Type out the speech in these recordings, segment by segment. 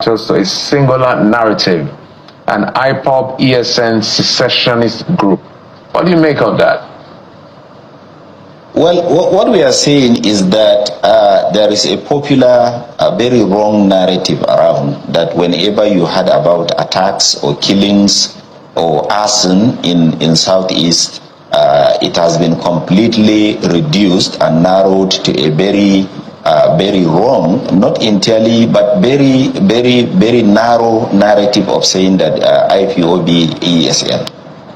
to a singular narrative, an IPOB ESN secessionist group. What do you make of that? Well, what we are saying is that there is a popular, very wrong narrative around that whenever you heard about attacks or killings or arson in Southeast, it has been completely reduced and narrowed to a very wrong, not entirely, but very narrow narrative of saying that IPOB ESN.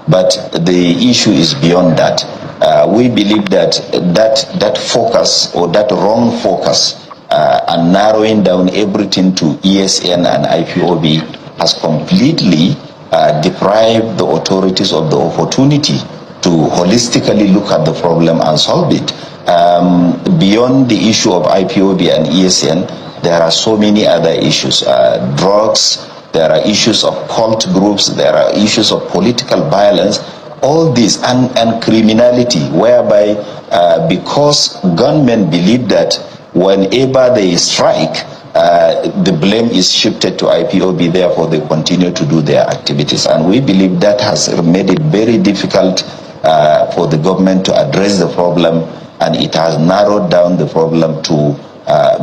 But the issue is beyond that. We believe that focus or that wrong focus and narrowing down everything to ESN and IPOB has completely deprived the authorities of the opportunity to holistically look at the problem and solve it. Beyond the issue of IPOB and ESN, there are so many other issues. Drugs, there are issues of cult groups, there are issues of political violence, all this, and criminality, whereby because gunmen believe that whenever they strike, the blame is shifted to IPOB, therefore they continue to do their activities. And we believe that has made it very difficult for the government to address the problem, and it has narrowed down the problem to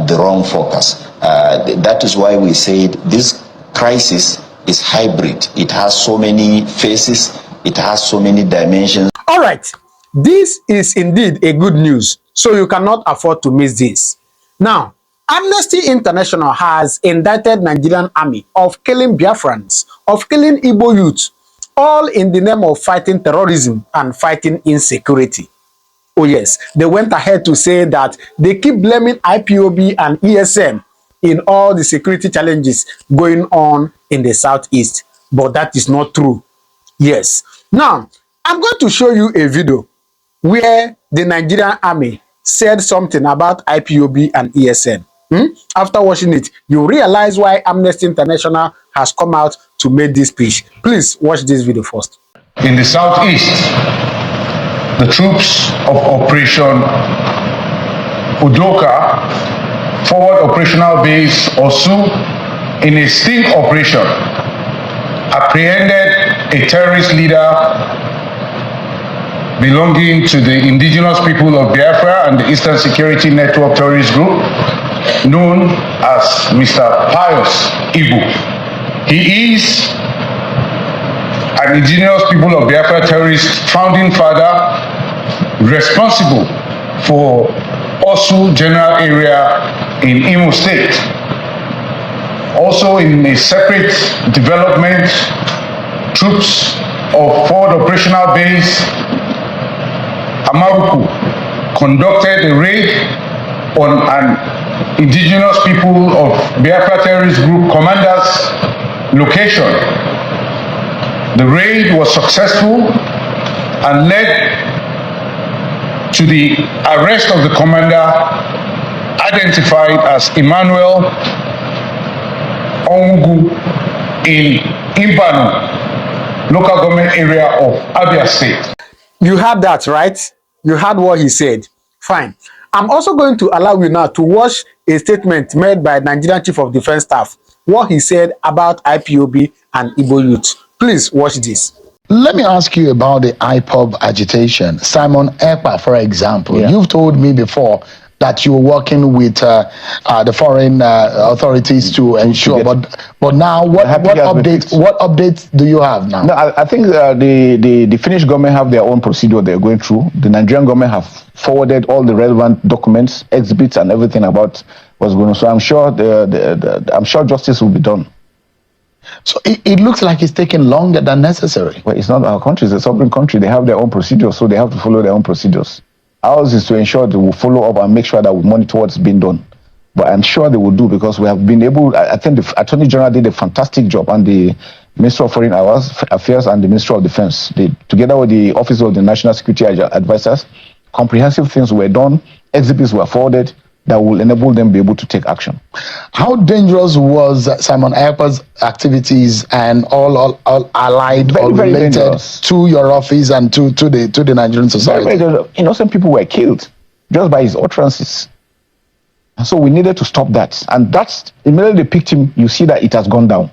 the wrong focus. That is why we said this crisis is hybrid. It has so many faces, it has so many dimensions. All right, this is indeed a good news, so you cannot afford to miss this. Now, Amnesty International has indicted Nigerian army of killing Biafrans, of killing Igbo youth, all in the name of fighting terrorism and fighting insecurity. Oh yes, they went ahead to say that they keep blaming IPOB and ESN in all the security challenges going on in the Southeast. But that is not true. Yes. Now, I'm going to show you a video where the Nigerian army said something about IPOB and ESN. After watching it, you realize why Amnesty International has come out to make this speech. Please watch this video first. In the Southeast, the troops of Operation Udoka, Forward Operational Base Osu, in a sting operation, apprehended a terrorist leader belonging to the indigenous people of Biafra and the Eastern Security Network terrorist group known as Mr. Pius Igbo. He is an indigenous people of Biafra terrorist founding father responsible for Osu General Area in Imo State. Also in a separate development, troops of Forward Operational Base Amaruku conducted a raid on an indigenous people of Biafra terrorist group commander's location. The raid was successful and led to the arrest of the commander, identified as Emmanuel Ongu in Imbanu, local government area of Abia State. You heard that, right? You heard what he said. Fine. I'm also going to allow you now to watch a statement made by Nigerian Chief of Defense Staff, what he said about IPOB and Igbo youth. Please watch this. Let me ask you about the IPOB agitation. Simon Ekpa, for example, you've told me before that you're working with the foreign authorities to ensure. But now, what updates do you have now? No, I think the Finnish government have their own procedure they're going through. The Nigerian government have forwarded all the relevant documents, exhibits, and everything about what's going on. So I'm sure I'm sure justice will be done. So it looks like it's taking longer than necessary. Well, it's not our country; it's a sovereign country. They have their own procedures, so they have to follow their own procedures. Ours is to ensure that we follow up and make sure that we monitor what's being done. But I'm sure they will do, because we have been able. I think the Attorney General did a fantastic job, and the Minister of Foreign Affairs and the Minister of Defense, together with the Office of the National Security Advisors, comprehensive things were done. Exhibits were forwarded that will enable them to be able to take action. How dangerous was Simon Ekpa's activities and all allied or related to your office and to the Nigerian society? Innocent people were killed just by his utterances. So we needed to stop that. And that's immediately they picked him, you see that it has gone down.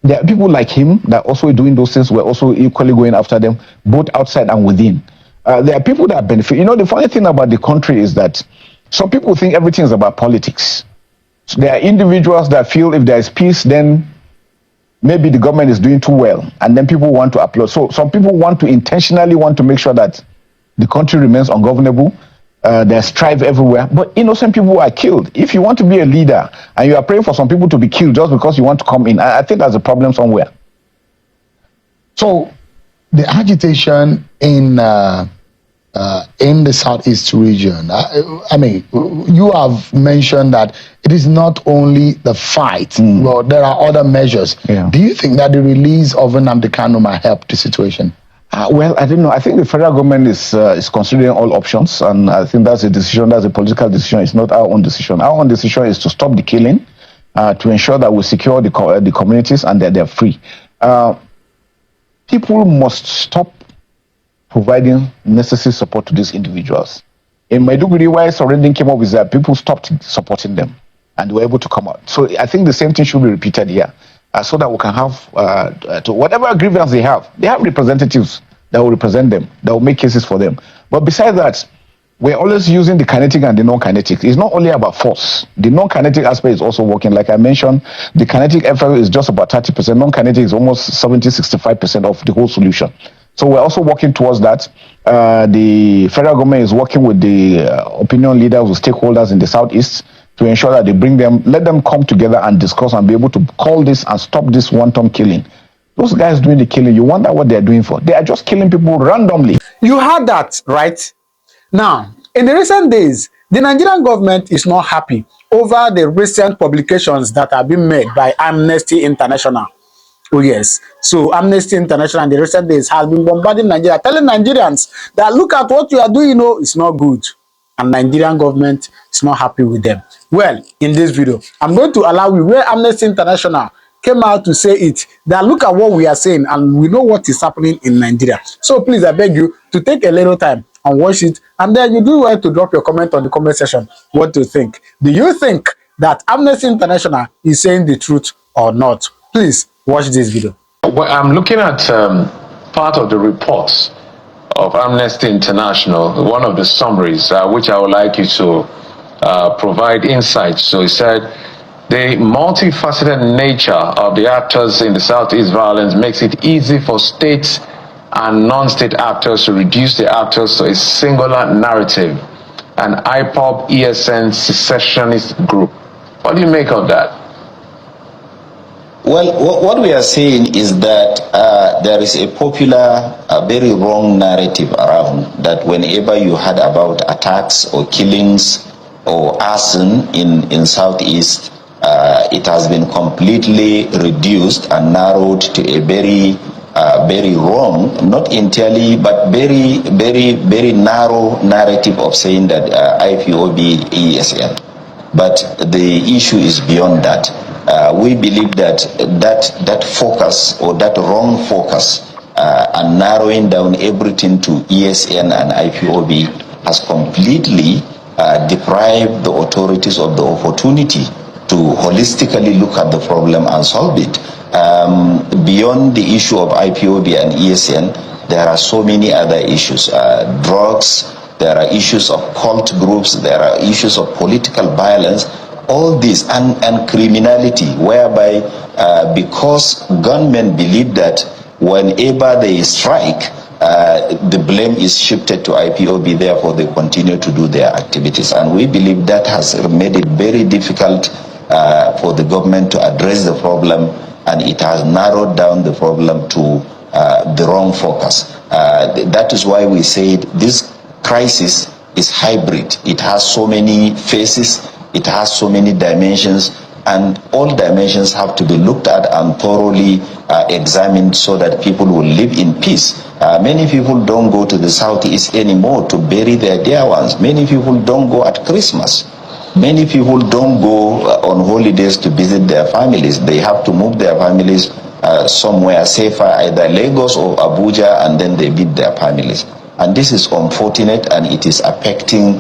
There are people like him that also doing those things. We're also equally going after them, both outside and within. There are people that benefit. You know, the funny thing about the country is that some people think everything is about politics. So there are individuals that feel if there is peace, then maybe the government is doing too well, and then people want to applaud. So some people want to intentionally want to make sure that the country remains ungovernable. There's strife everywhere, but innocent people are killed. If you want to be a leader and you are praying for some people to be killed just because you want to come in, I think there's a problem somewhere. So the agitation in the Southeast region, I mean, you have mentioned that it is not only the fight, well, there are other measures. Yeah. Do you think that the release of Nnamdi Kanu might help the situation? Well, I don't know. I think the federal government is considering all options, and I think that's a decision. That's a political decision. It's not our own decision. Our own decision is to stop the killing, to ensure that we secure the communities and that they're free. People must stop providing necessary support to these individuals. In Maiduguri, why surrendering came up is that people stopped supporting them and were able to come out. So I think the same thing should be repeated here, so that we can have, to whatever grievance they have representatives that will represent them, that will make cases for them. But besides that, we're always using the kinetic and the non-kinetic. It's not only about force. The non-kinetic aspect is also working. Like I mentioned, the kinetic effort is just about 30%. Non-kinetic is almost 70-65% of the whole solution. So we're also working towards that. The federal government is working with the opinion leaders, with stakeholders in the Southeast to ensure that they bring them, let them come together and discuss and be able to call this and stop this wanton killing. Those guys doing the killing, you wonder what they're doing for. They are just killing people randomly. You heard that, right? Now, in the recent days, the Nigerian government is not happy over the recent publications that have been made by Amnesty International. Oh yes, so Amnesty International in the recent days has been bombarding Nigeria, telling Nigerians that look at what you are doing, you know, it's not good. And Nigerian government is not happy with them. Well, in this video, I'm going to allow you where Amnesty International came out to say it, that look at what we are saying and we know what is happening in Nigeria. So please, I beg you to take a little time and watch it, and then you do well to drop your comment on the comment section what you think. Do you think that Amnesty International is saying the truth or not? Please watch this video. Well, I'm looking at part of the reports of Amnesty International, one of the summaries, which I would like you to provide insight. So he said, the multifaceted nature of the actors in the Southeast violence makes it easy for states and non-state actors to reduce the actors to a singular narrative, an IPOB ESN secessionist group. What do you make of that? Well, what we are saying is that there is a popular, very wrong narrative around that whenever you heard about attacks or killings or arson in Southeast, it has been completely reduced and narrowed to a very wrong, not entirely, but very narrow narrative of saying that IPOB ESN. But the issue is beyond that. We believe that focus, or that wrong focus, and narrowing down everything to ESN and IPOB has completely deprived the authorities of the opportunity to holistically look at the problem and solve it. Beyond the issue of IPOB and ESN, there are so many other issues. Drugs, there are issues of cult groups, there are issues of political violence, all this, and criminality, whereby because gunmen believe that whenever they strike, the blame is shifted to IPOB, therefore they continue to do their activities. And we believe that has made it very difficult for the government to address the problem, and it has narrowed down the problem to the wrong focus. That is why we say this crisis is hybrid. It has so many faces, it has so many dimensions, and all dimensions have to be looked at and thoroughly examined so that people will live in peace. Many people don't go to the Southeast anymore to bury their dear ones. Many people don't go at Christmas. Many people don't go on holidays to visit their families. They have to move their families somewhere safer, either Lagos or Abuja, and then they visit their families. And this is unfortunate, and it is affecting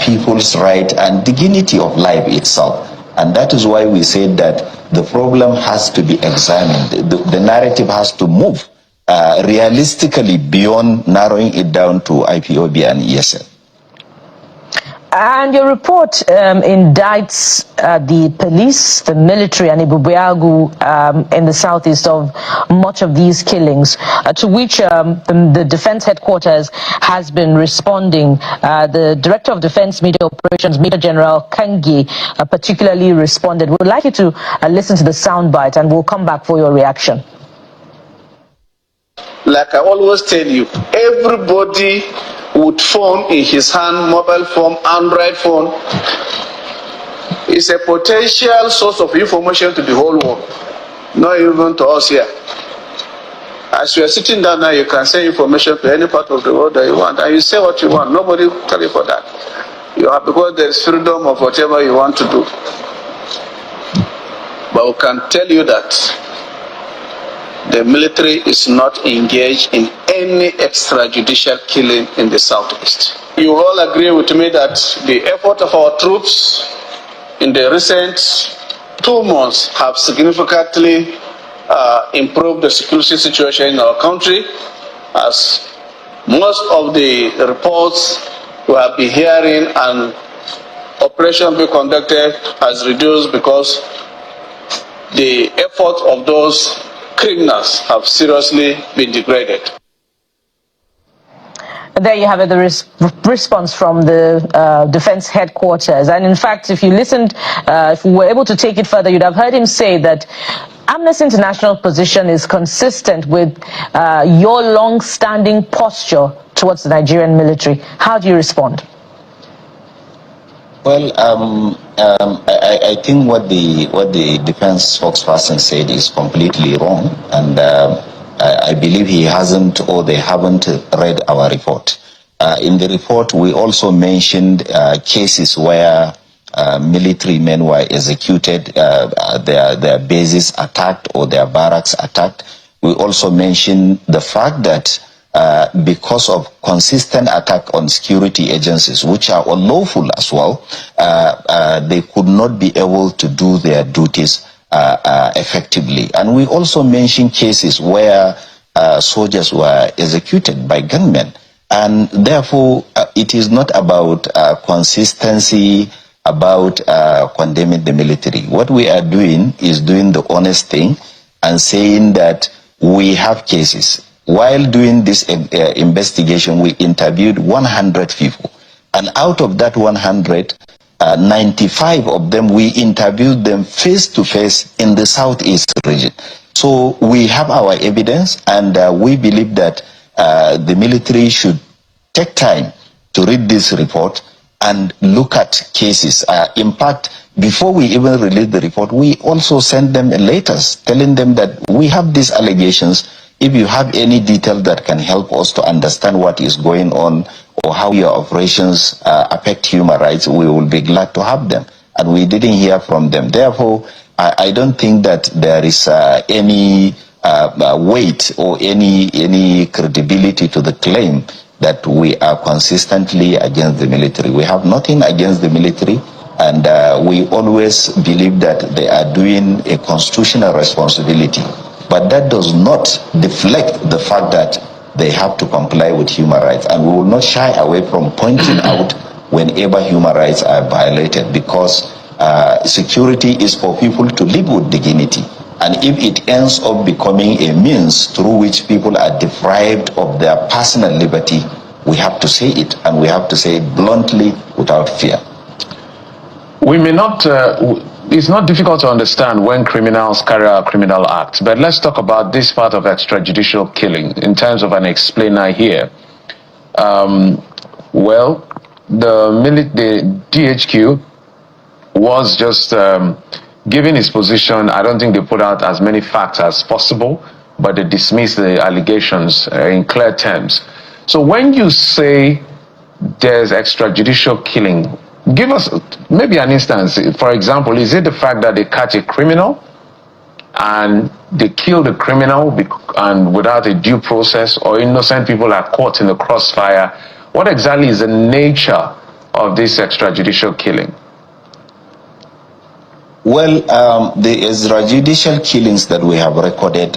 people's right and dignity of life itself. And that is why we said that the problem has to be examined. The narrative has to move realistically beyond narrowing it down to IPOB and ESL. And your report indicts the police, the military, and Ibubuagu in the southeast of much of these killings, to which the Defense Headquarters has been responding. The Director of Defense Media Operations, Major General Kangi, particularly responded. We'd like you to listen to the soundbite, and we'll come back for your reaction. Like I always tell you, everybody with phone in his hand, mobile phone, Android phone, is a potential source of information to the whole world, not even to us here. As you are sitting down now, you can say information to any part of the world that you want, and you say what you want. Nobody will tell you for that. You have, because there is freedom of whatever you want to do. But we can tell you that the military is not engaged in any extrajudicial killing in the southeast. You all agree with me that the effort of our troops in the recent 2 months have significantly improved the security situation in our country, as most of the reports we have been hearing and operation being conducted has reduced because the effort of those criminals have seriously been degraded. There you have it, the response from the Defense Headquarters. And in fact, if you listened, if we were able to take it further, you'd have heard him say that Amnesty International position is consistent with your long-standing posture towards the Nigerian military. How do you respond? Well, I think what the defense spokesperson said is completely wrong, and I believe he hasn't, or they haven't read our report. In the report, we also mentioned cases where military men were executed, their bases attacked or their barracks attacked. We also mentioned the fact that because of consistent attack on security agencies, which are unlawful as well, they could not be able to do their duties effectively. And we also mentioned cases where soldiers were executed by gunmen. And therefore, it is not about consistency, about condemning the military. What we are doing is doing the honest thing and saying that we have cases. While doing this investigation, we interviewed 100 people. And out of that 100, 95 of them, we interviewed them face-to-face in the southeast region. So we have our evidence, and we believe that the military should take time to read this report and look at cases. In fact, before we even release the report, we also send them letters telling them that we have these allegations. If you have any detail that can help us to understand what is going on or how your operations affect human rights, we will be glad to have them. And we didn't hear from them. Therefore, I don't think that there is any weight or any credibility to the claim that we are consistently against the military. We have nothing against the military, and we always believe that they are doing a constitutional responsibility. But that does not deflect the fact that they have to comply with human rights. And we will not shy away from pointing out whenever human rights are violated, because security is for people to live with dignity. And if it ends up becoming a means through which people are deprived of their personal liberty, we have to say it, and we have to say it bluntly without fear. We may not, it's not difficult to understand when criminals carry out criminal acts, but let's talk about this part of extrajudicial killing in terms of an explainer here. Well, the DHQ was just given his position. I don't think they put out as many facts as possible, but they dismissed the allegations in clear terms. So when you say there's extrajudicial killing, give us maybe an instance. For example, is it the fact that they catch a criminal and they kill the criminal and without a due process, or innocent people are caught in the crossfire. What exactly is the nature of this extrajudicial killing? Well, the extrajudicial killings that we have recorded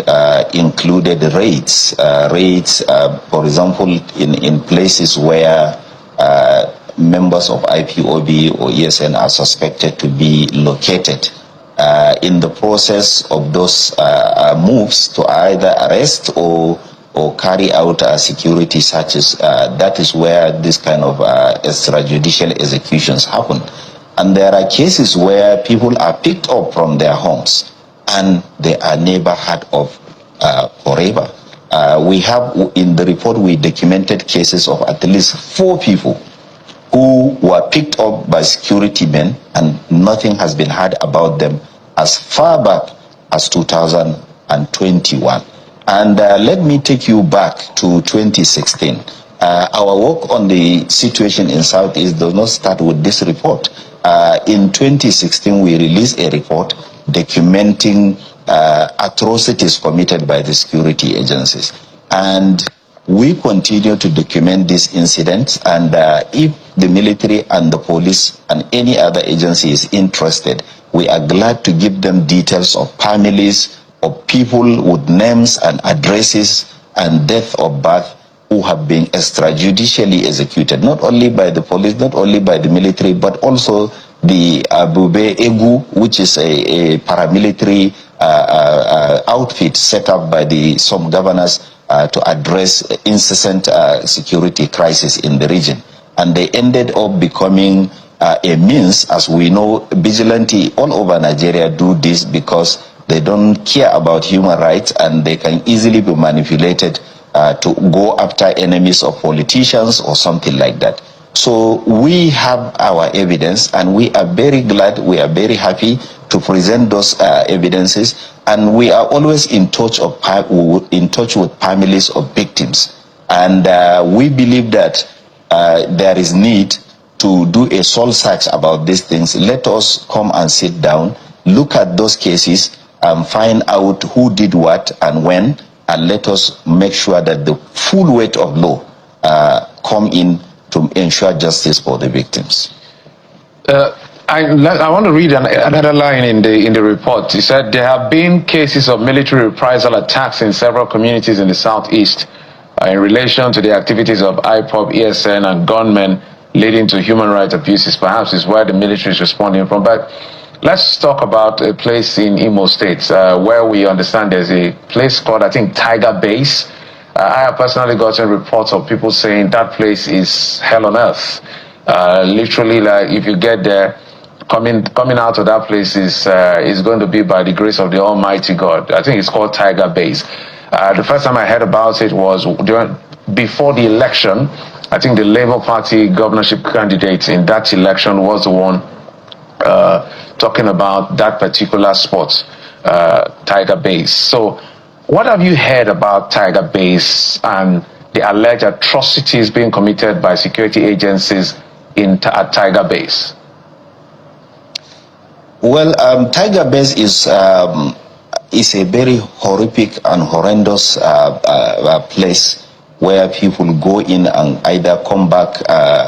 included raids. For example, in places where members of IPOB or ESN are suspected to be located. In the process of those moves to either arrest or carry out security searches, that is where this kind of extrajudicial executions happen. And there are cases where people are picked up from their homes and they are never heard of forever. We have, in the report, we documented cases of at least 4 people who were picked up by security men and nothing has been heard about them as far back as 2021. And let me take you back to 2016. Our work on the situation in Southeast does not start with this report. In 2016, we released a report documenting atrocities committed by the security agencies. And we continue to document these incidents, and if the military and the police and any other agency is interested, we are glad to give them details of families, of people with names and addresses and date of birth who have been extrajudicially executed, not only by the police, not only by the military, but also the Bube Egu, which is a paramilitary outfit set up by some governors to address incessant security crisis in the region. And they ended up becoming a means, as we know, vigilante all over Nigeria do this because they don't care about human rights and they can easily be manipulated to go after enemies of politicians or something like that. So we have our evidence and we are very glad, we are very happy to present those evidences, and we are always in touch with families of victims. And we believe that there is need to do a soul search about these things. Let us come and sit down, look at those cases and find out who did what and when, and let us make sure that the full weight of law come in to ensure justice for the victims. I want to read another line in the report. It said there have been cases of military reprisal attacks in several communities in the southeast in relation to the activities of IPOB, ESN, and gunmen, leading to human rights abuses. Perhaps is where the military is responding from. But let's talk about a place in Imo State where we understand there's a place called, I think, Tiger Base. I have personally gotten reports of people saying that place is hell on earth. Literally, like if you get there, coming out of that place is going to be by the grace of the Almighty God. I think it's called Tiger Base. The first time I heard about it was before the election. I think the Labour Party governorship candidate in that election was the one talking about that particular spot, Tiger Base. So what have you heard about Tiger Base and the alleged atrocities being committed by security agencies at Tiger Base? Well, Tiger Base is a very horrific and horrendous place where people go in and either come back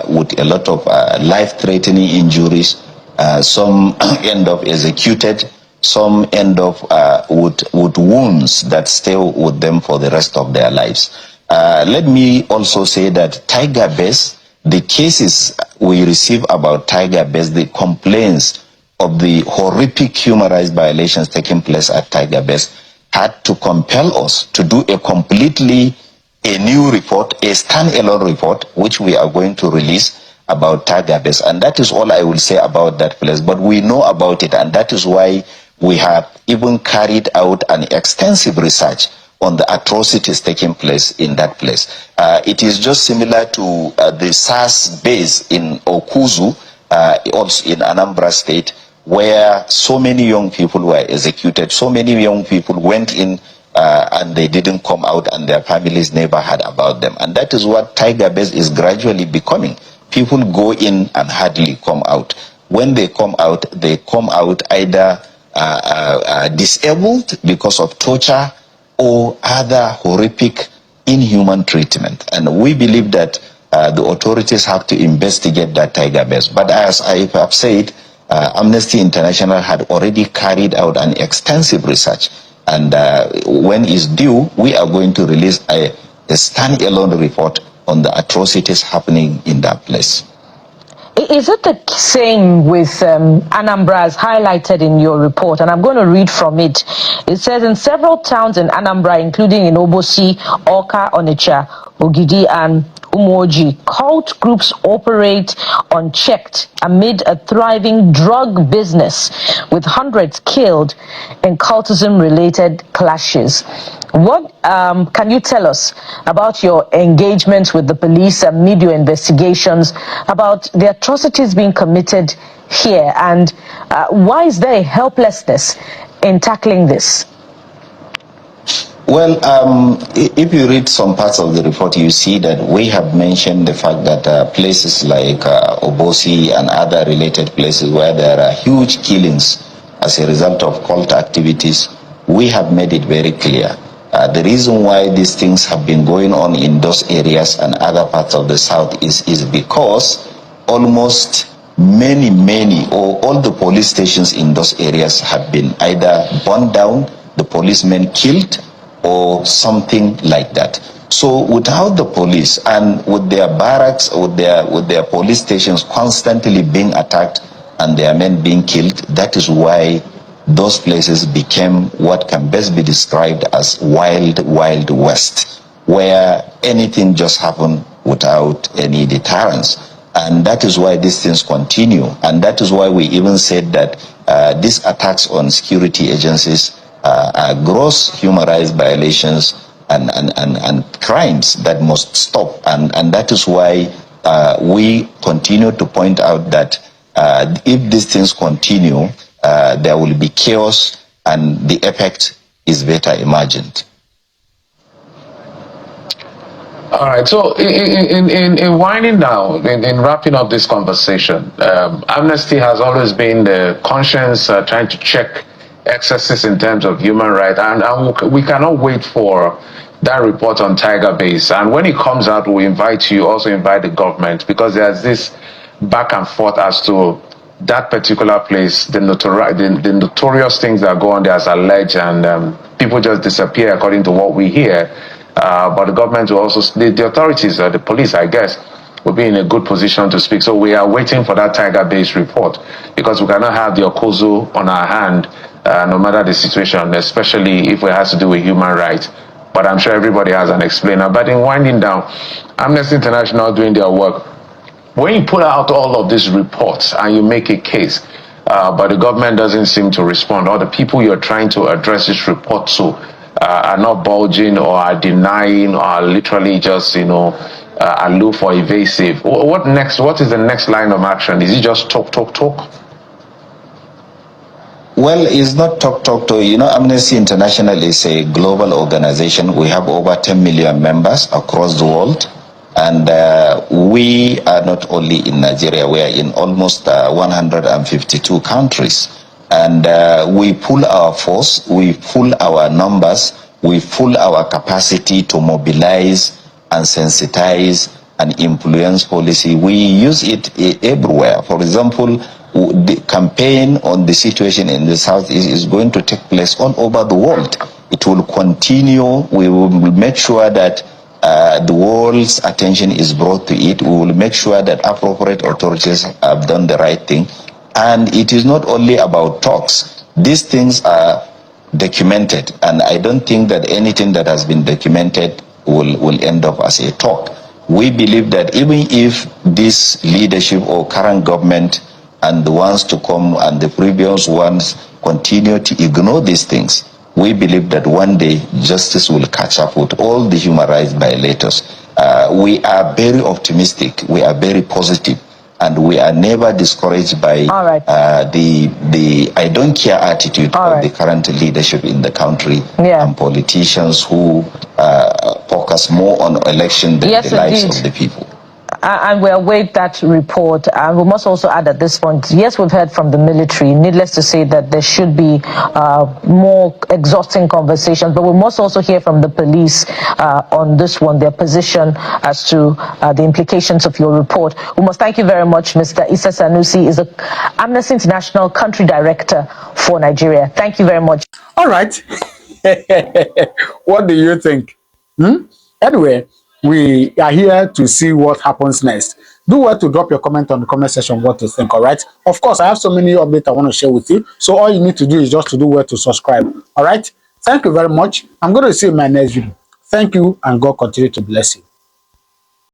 with a lot of life-threatening injuries. Some end up executed, some end up with wounds that stay with them for the rest of their lives. Let me also say that Tiger Base, the cases we receive about Tiger Base, the complaints of the horrific human rights violations taking place at Tiger Base, had to compel us to do a new report, a standalone report, which we are going to release about Tiger Base. And that is all I will say about that place. But we know about it, and that is why we have even carried out an extensive research on the atrocities taking place in that place. It is just similar to the SARS base in Okuzu, also in Anambra State, where so many young people were executed, so many young people went in and they didn't come out and their families never heard about them. And that is what Tiger Base is gradually becoming. People go in and hardly come out. When they come out either disabled because of torture or other horrific, inhuman treatment. And we believe that the authorities have to investigate that tiger bears. But as I have said, Amnesty International had already carried out an extensive research. And when it's due, we are going to release a standalone report on the atrocities happening in that place. Is it the same with Anambra as highlighted in your report? And I'm going to read from it. It says, in several towns in Anambra, including in Obosi, Awka, Onitsha, Ogidi, and Umoji, cult groups operate unchecked amid a thriving drug business, with hundreds killed in cultism-related clashes. What can you tell us about your engagement with the police and media investigations about the atrocities being committed here, and why is there a helplessness in tackling this? Well, if you read some parts of the report, you see that we have mentioned the fact that places like Obosi and other related places where there are huge killings as a result of cult activities, we have made it very clear. The reason why these things have been going on in those areas and other parts of the south is because almost many or all the police stations in those areas have been either burned down, the policemen killed, or something like that. So without the police and with their barracks, with their police stations constantly being attacked and their men being killed, that is why those places became what can best be described as wild west, where anything just happened without any deterrence. And that is why these things continue. And that is why we even said that these attacks on security agencies are gross human rights violations and crimes that must stop. And that is why we continue to point out that if these things continue, there will be chaos and the effect is better imagined. All right, so in winding down, in wrapping up this conversation, Amnesty has always been the conscience trying to check excesses in terms of human rights, and we cannot wait for that report on Tiger Base. And when it comes out, we invite you, also invite the government, because there's this back and forth as to that particular place, the notorious things that go on there as alleged, and people just disappear according to what we hear. But the government will also, the authorities, the police, I guess, will be in a good position to speak. So we are waiting for that Tiger Base report, because we cannot have the Okozo on our hand, no matter the situation, especially if it has to do with human rights. But I'm sure everybody has an explainer. But in winding down, Amnesty International doing their work, when you put out all of these reports and you make a case, but the government doesn't seem to respond, or the people you're trying to address this report to are not bulging or are denying or are literally just, aloof or evasive, what next? What is the next line of action? Is it just talk? Well, it's not talk. Amnesty International is a global organization. We have over 10 million members across the world. And we are not only in Nigeria, we are in almost 152 countries. And we pull our force, we pull our numbers, we pull our capacity to mobilize and sensitize and influence policy. We use it everywhere. For example, the campaign on the situation in the Southeast is going to take place all over the world. It will continue. We will make sure that the world's attention is brought to it. We will make sure that appropriate authorities have done the right thing. And it is not only about talks. These things are documented, and I don't think that anything that has been documented will end up as a talk. We believe that even if this leadership or current government and the ones to come and the previous ones continue to ignore these things, we believe that one day justice will catch up with all the human rights violators. We are very optimistic, we are very positive, and we are never discouraged by the I don't care attitude of the current leadership in the country and politicians who focus more on election than the lives of the people. And we await that report. And we must also add at this point, yes, we've heard from the military. Needless to say that there should be more exhausting conversations, but we must also hear from the police on this one, their position as to the implications of your report. We must thank you very much, Mr. Issa Sanusi, is the Amnesty International Country Director for Nigeria. Thank you very much. All right. What do you think? Anyway, we are here to see what happens next. Do well to drop your comment on the comment section what you think, all right? Of course, I have so many updates I want to share with you, so all you need to do is just to do well to subscribe, all right? Thank you very much. I'm going to see you in my next video. Thank you, and God continue to bless you.